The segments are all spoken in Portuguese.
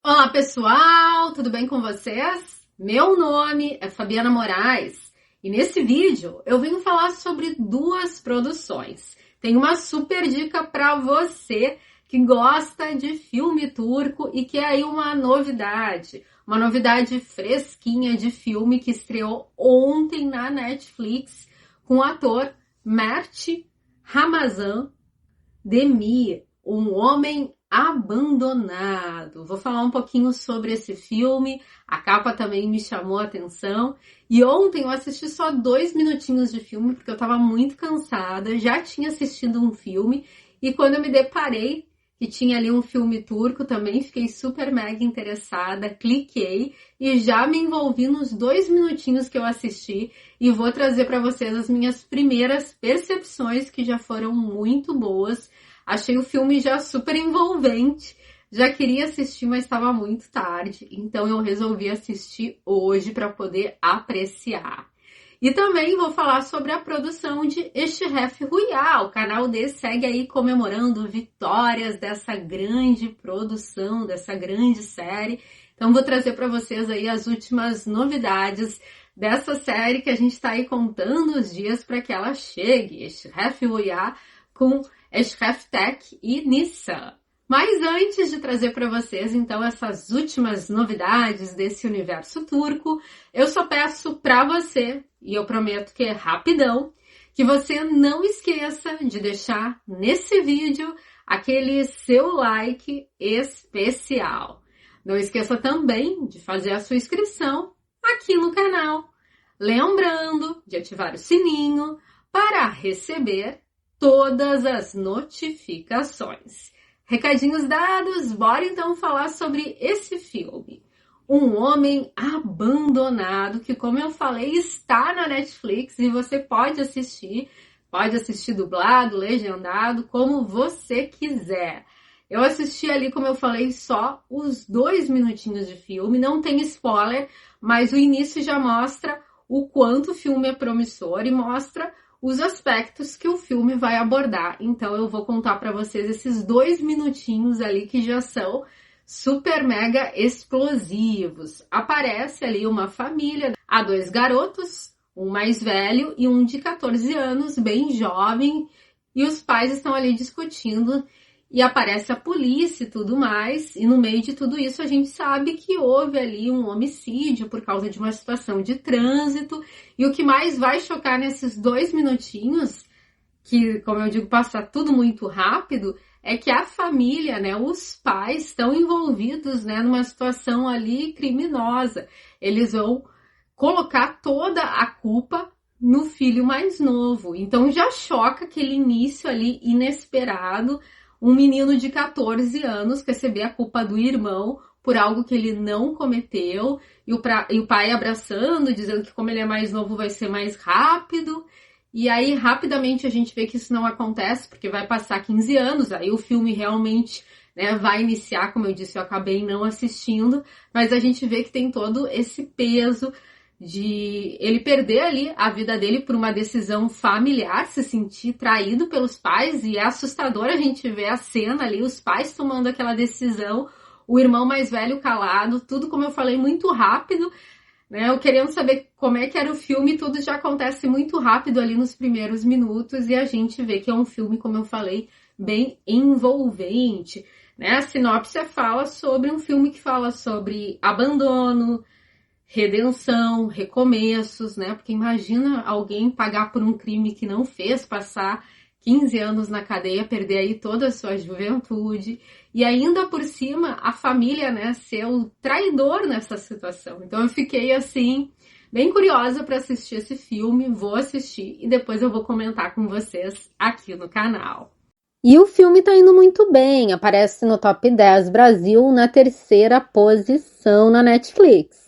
Olá pessoal, tudo bem com vocês? Meu nome é Fabiana Moraes e nesse vídeo eu venho falar sobre duas produções. Tem uma super dica para você que gosta de filme turco e que é aí uma novidade fresquinha de filme que estreou ontem na Netflix com o ator Mert Ramazan Demir, um homem abandonado. Vou falar um pouquinho sobre esse filme, a capa também me chamou a atenção. E ontem eu assisti só 2 minutinhos de filme, porque eu estava muito cansada, já tinha assistido um filme, e quando eu me deparei que tinha ali um filme turco também, fiquei super mega interessada, cliquei e já me envolvi nos 2 minutinhos que eu assisti e vou trazer para vocês as minhas primeiras percepções que já foram muito boas. Achei o filme já super envolvente, já queria assistir, mas estava muito tarde, então eu resolvi assistir hoje para poder apreciar. E também vou falar sobre a produção de Eşref Rüya. O canal D segue aí comemorando vitórias dessa grande produção, dessa grande série. Então vou trazer para vocês aí as últimas novidades dessa série que a gente está aí contando os dias para que ela chegue. Eşref Rüya com Eşref Tek e Nisa. Mas antes de trazer para vocês, então, essas últimas novidades desse universo turco, eu só peço para você, e eu prometo que é rapidão, que você não esqueça de deixar nesse vídeo aquele seu like especial. Não esqueça também de fazer a sua inscrição aqui no canal. Lembrando de ativar o sininho para receber todas as notificações. Recadinhos dados, bora então falar sobre esse filme. Um homem abandonado, que como eu falei, está na Netflix e você pode assistir dublado, legendado, como você quiser. Eu assisti ali, como eu falei, só os 2 minutinhos de filme, não tem spoiler, mas o início já mostra o quanto o filme é promissor e mostra os aspectos que o filme vai abordar. Então eu vou contar para vocês esses 2 minutinhos ali que já são super mega explosivos. Aparece ali uma família, há 2 garotos, um mais velho e um de 14 anos, bem jovem, e os pais estão ali discutindo e aparece a polícia e tudo mais, e no meio de tudo isso a gente sabe que houve ali um homicídio por causa de uma situação de trânsito, e o que mais vai chocar nesses 2 minutinhos, que, como eu digo, passa tudo muito rápido, é que a família, né, os pais estão envolvidos, né, numa situação ali criminosa. Eles vão colocar toda a culpa no filho mais novo, então já choca aquele início ali inesperado, um menino de 14 anos receber a culpa do irmão por algo que ele não cometeu, e o pai abraçando, dizendo que como ele é mais novo vai ser mais rápido, e aí rapidamente a gente vê que isso não acontece, porque vai passar 15 anos, aí o filme realmente, né, vai iniciar, como eu disse, eu acabei não assistindo, mas a gente vê que tem todo esse peso de ele perder ali a vida dele por uma decisão familiar, se sentir traído pelos pais, e é assustador a gente ver a cena ali, os pais tomando aquela decisão, o irmão mais velho calado, tudo, como eu falei, muito rápido, né? Eu querendo saber como é que era o filme, tudo já acontece muito rápido ali nos primeiros minutos, e a gente vê que é um filme, como eu falei, bem envolvente, né? A sinopse fala sobre um filme que fala sobre abandono, redenção, recomeços, né? Porque imagina alguém pagar por um crime que não fez, passar 15 anos na cadeia, perder aí toda a sua juventude e ainda por cima a família, né, ser o traidor nessa situação. Então eu fiquei assim bem curiosa para assistir esse filme, vou assistir e depois eu vou comentar com vocês aqui no canal. E o filme tá indo muito bem, aparece no Top 10 Brasil na 3ª posição na Netflix.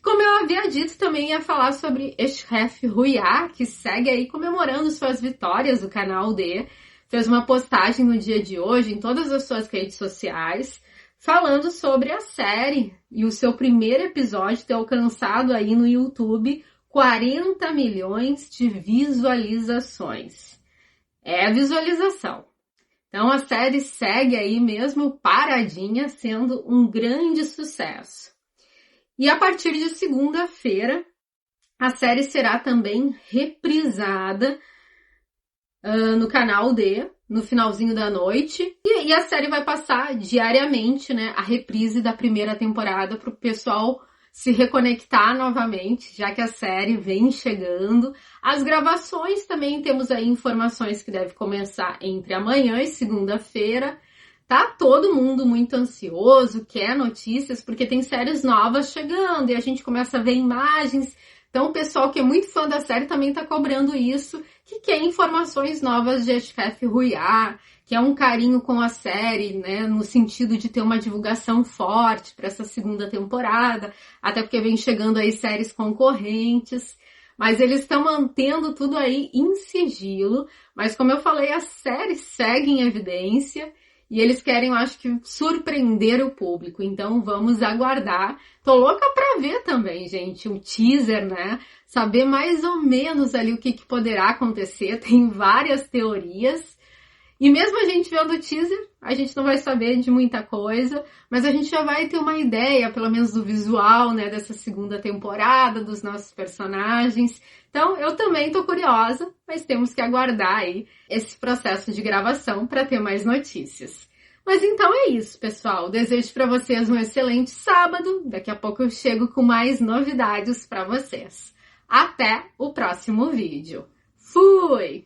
Como eu havia dito, também ia falar sobre Eşref Rüya, que segue aí comemorando suas vitórias. O canal D fez uma postagem no dia de hoje em todas as suas redes sociais, falando sobre a série e o seu primeiro episódio ter alcançado aí no YouTube 40 milhões de visualizações. É visualização. Então a série segue aí mesmo paradinha, sendo um grande sucesso. E a partir de segunda-feira, a série será também reprisada no canal D, no finalzinho da noite. E a série vai passar diariamente, né, a reprise da primeira temporada para o pessoal se reconectar novamente, já que a série vem chegando. As gravações também temos aí informações que deve começar entre amanhã e segunda-feira. Tá todo mundo muito ansioso, quer notícias, porque tem séries novas chegando e a gente começa a ver imagens. Então o pessoal que é muito fã da série também tá cobrando isso, que quer informações novas de Esfef Ruiá, que é um carinho com a série, né, no sentido de ter uma divulgação forte para essa segunda temporada, até porque vem chegando aí séries concorrentes, mas eles estão mantendo tudo aí em sigilo, mas como eu falei, a série segue em evidência e eles querem, eu acho que, surpreender o público, então vamos aguardar. Tô louca pra ver também, gente, o teaser, né, saber mais ou menos ali o que poderá acontecer, tem várias teorias. E mesmo a gente vendo o teaser, a gente não vai saber de muita coisa, mas a gente já vai ter uma ideia, pelo menos do visual, né, dessa segunda temporada, dos nossos personagens. Então, eu também tô curiosa, mas temos que aguardar aí esse processo de gravação para ter mais notícias. Mas então é isso, pessoal. Desejo para vocês um excelente sábado. Daqui a pouco eu chego com mais novidades para vocês. Até o próximo vídeo. Fui!